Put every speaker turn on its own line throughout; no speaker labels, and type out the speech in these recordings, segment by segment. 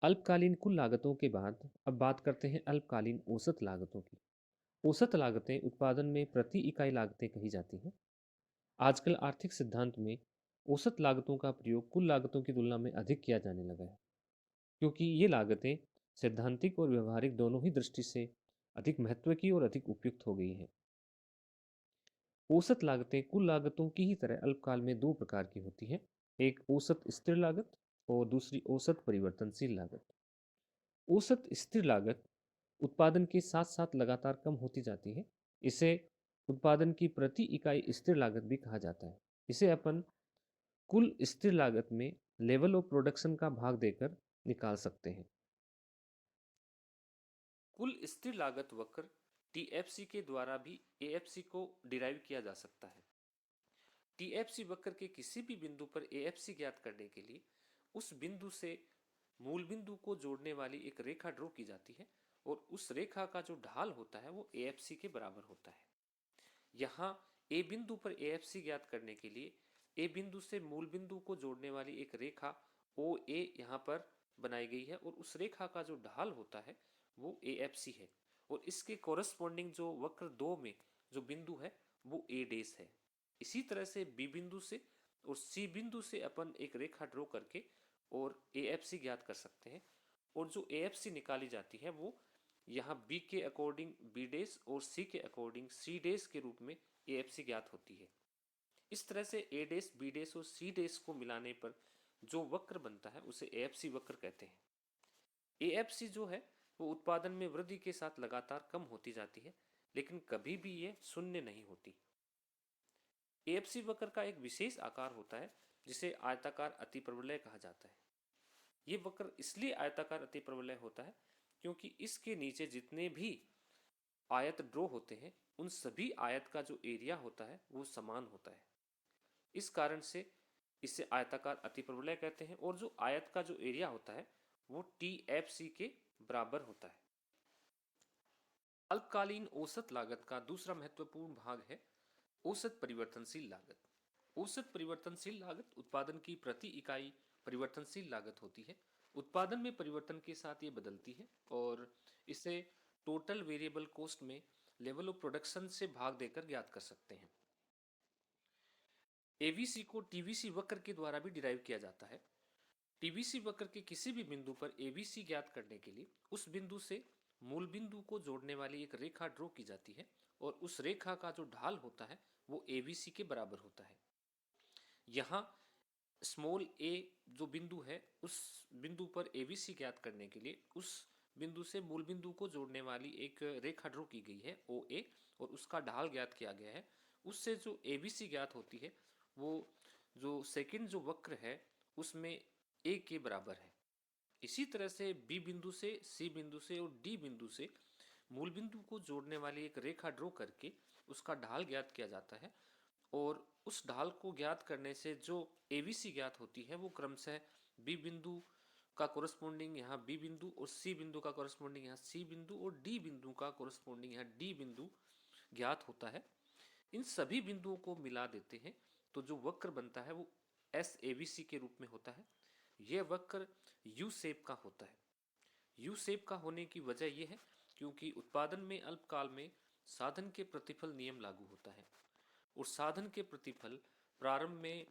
अल्पकालीन कुल लागतों के बाद अब बात करते हैं अल्पकालीन औसत लागतों की। औसत लागतें उत्पादन में प्रति इकाई लागतें कही जाती हैं। आजकल आर्थिक सिद्धांत में औसत लागतों का प्रयोग कुल लागतों की तुलना में अधिक किया जाने लगा है, क्योंकि ये लागतें सैद्धांतिक और व्यवहारिक दोनों ही दृष्टि से अधिक महत्व की और अधिक उपयुक्त हो गई हैं। औसत लागतें कुल लागतों की ही तरह अल्पकाल में दो प्रकार की होती हैं। एक औसत स्थिर लागत और दूसरी औसत परिवर्तनशील लागत। औसत स्थिर लागत उत्पादन के साथ साथ लगातार कम होती जाती है। इसे उत्पादन की प्रति इकाई स्थिर लागत भी कहा जाता है। इसे अपन कुल स्थिर लागत में लेवल ऑफ प्रोडक्शन का भाग देकर निकाल सकते हैं। कुल स्थिर लागत वक्र टीएफसी के द्वारा भी एएफसी को डिराइव किया जा सकता है। टीएफसी वक्र के किसी भी बिंदु पर एएफसी ज्ञात करने के लिए उस बिंदु से मूल बिंदु को जोड़ने वाली एक रेखा ड्रॉ की जाती है और उस रेखा का जो ढाल होता है वो एएफसी के बराबर होता है। यहाँ ए बिंदु पर एएफसी ज्ञात करने के लिए ए बिंदु से मूल बिंदु को जोड़ने वाली एक रेखा ओ ए यहाँ पर बनाई गई है और उस रेखा का जो ढाल होता है वो एएफसी है और इसके कोरस्पॉन्डिंग जो वक्र दो में जो बिंदु है वो ए डेस है। इसी तरह से बी बिंदु से और सी बिंदु से अपन एक रेखा ड्रॉ करके और एएफसी ज्ञात कर सकते हैं और जो एएफसी निकाली जाती है वो यहाँ बी के अकॉर्डिंग बी डेस और सी के अकॉर्डिंग सी डेस के रूप में एएफसी ज्ञात होती है। इस तरह से ए डेस बी डेस और सी डेस को मिलाने पर जो वक्र बनता है उसे एएफसी वक्र कहते हैं। एएफसी जो है वो उत्पादन में वृद्धि के साथ लगातार कम होती जाती है, लेकिन कभी भी ये शून्य नहीं होती। एएफसी वक्र का एक विशेष आकार होता है जिसे आयताकार अतिप्रवलय कहा जाता है। ये वक्र इसलिए आयताकार अतिप्रवलय होता है क्योंकि इसके नीचे जितने भी आयत ड्रॉ होते हैं उन सभी आयत का जो एरिया होता है वो समान होता है। इस कारण से इसे आयताकार अतिप्रवलय कहते हैं और जो आयत का जो एरिया होता है वो टी एफ सी के बराबर होता है। अल्पकालीन औसत लागत का दूसरा महत्वपूर्ण भाग है औसत परिवर्तनशील लागत। औसत परिवर्तनशील लागत उत्पादन की प्रति इकाई परिवर्तनशील लागत होती है। उत्पादन में परिवर्तन के साथ ये बदलती है और इसे टोटल वेरिएबल कॉस्ट में लेवल ऑफ प्रोडक्शन से भाग देकर ज्ञात कर सकते हैं। एवीसी को टीवीसी वक्र के द्वारा भी डिराइव किया जाता है। टीवीसी वक्र के किसी भी बिंदु पर एवीसी ज्ञात करने के लिए उस बिंदु से मूल बिंदु को जोड़ने वाली एक रेखा ड्रॉ की जाती है और उस रेखा का जो ढाल होता है वो एवीसी के बराबर होता है। यहाँ स्मॉल ए जो बिंदु है उस बिंदु पर एवीसी ज्ञात करने के लिए उस बिंदु से मूल बिंदु को जोड़ने वाली एक रेखा ड्रॉ की गई है ओ ए और उसका ढाल ज्ञात किया गया है। उससे जो एबीसी ज्ञात होती है वो जो सेकंड जो वक्र है उसमें ए के बराबर है। इसी तरह से बी बिंदु से सी बिंदु से और डी बिंदु से मूल बिंदु को जोड़ने वाली एक रेखा ड्रॉ करके उसका ढाल ज्ञात किया जाता है और उस ढाल को ज्ञात करने से जो एवीसी ज्ञात होती है वो क्रमशः बी बिंदु का कोरस्पोंडिंग यहाँ बी बिंदु और सी बिंदु का कोरस्पोंडिंग यहाँ सी बिंदु और डी बिंदु का कोरस्पोंडिंग यहाँ डी बिंदु ज्ञात होता है। इन सभी बिंदुओं को मिला देते हैं तो जो वक्र बनता है वो एस एवीसी के रूप में होता है। यह वक्र यू शेप का होता है। यू शेप का होने की वजह यह है क्योंकि उत्पादन में अल्पकाल में साधन के प्रतिफल नियम लागू होता है और साधन के प्रतिफल प्रारंभ में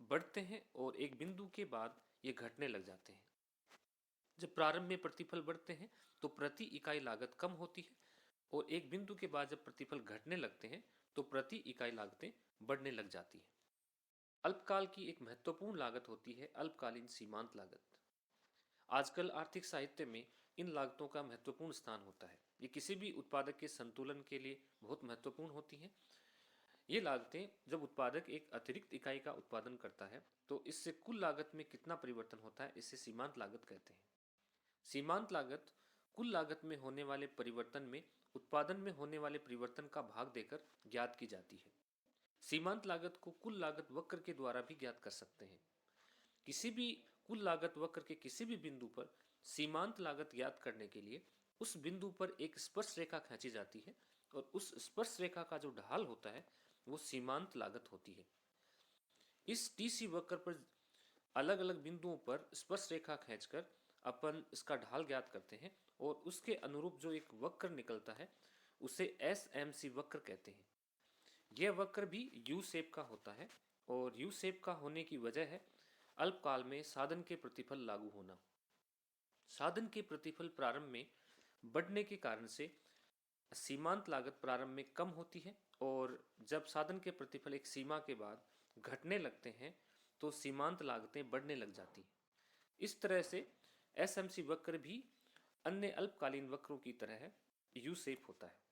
बढ़ते हैं और एक बिंदु के बाद ये घटने लग जाते हैं। जब प्रारंभ में प्रतिफल बढ़ते हैं तो प्रति इकाई लागत कम होती है और एक बिंदु के बाद जब प्रतिफल घटने लगते हैं तो प्रति इकाई लागतें बढ़ने लग जाती है। अल्पकाल की एक महत्वपूर्ण लागत होती है अल्पकालीन सीमांत लागत। आजकल आर्थिक साहित्य में इन लागतों का महत्वपूर्ण स्थान होता है। ये किसी भी उत्पादक के संतुलन के लिए बहुत महत्वपूर्ण होती हैं। ये लागतें जब उत्पादक एक अतिरिक्त इकाई का उत्पादन करता है तो इससे कुल लागत में कितना परिवर्तन होता है इसे सीमांत लागत कहते हैं। सीमांत लागत कुल लागत में होने वाले परिवर्तन में उत्पादन में होने वाले परिवर्तन का भाग देकर ज्ञात की जाती है। सीमांत लागत को कुल लागत वक्र के द्वारा भी ज्ञात कर सकते हैं। किसी भी कुल लागत वक्र के किसी भी बिंदु पर सीमांत लागत ज्ञात करने के लिए उस बिंदु पर एक स्पर्श रेखा खींची जाती है और उस स्पर्श रेखा का जो ढाल होता है वो सीमांत लागत होती है। इस टीसी वक्र पर अलग अलग बिंदुओं पर स्पर्श रेखा खींचकर अपन इसका ढाल ज्ञात करते हैं और उसके अनुरूप जो एक वक्र निकलता है उसे एस एम सी वक्र कहते हैं। यह वक्र भी यू शेप का होता है और यू शेप का होने की वजह है अल्पकाल में साधन के प्रतिफल लागू होना। साधन के प्रतिफल प्रारंभ में बढ़ने के कारण से सीमांत लागत प्रारंभ में कम होती है और जब साधन के प्रतिफल एक सीमा के बाद घटने लगते हैं तो सीमांत लागतें बढ़ने लग जाती हैं। इस तरह से एसएमसी वक्र भी अन्य अल्पकालीन वक्रों की तरह यू शेप होता है।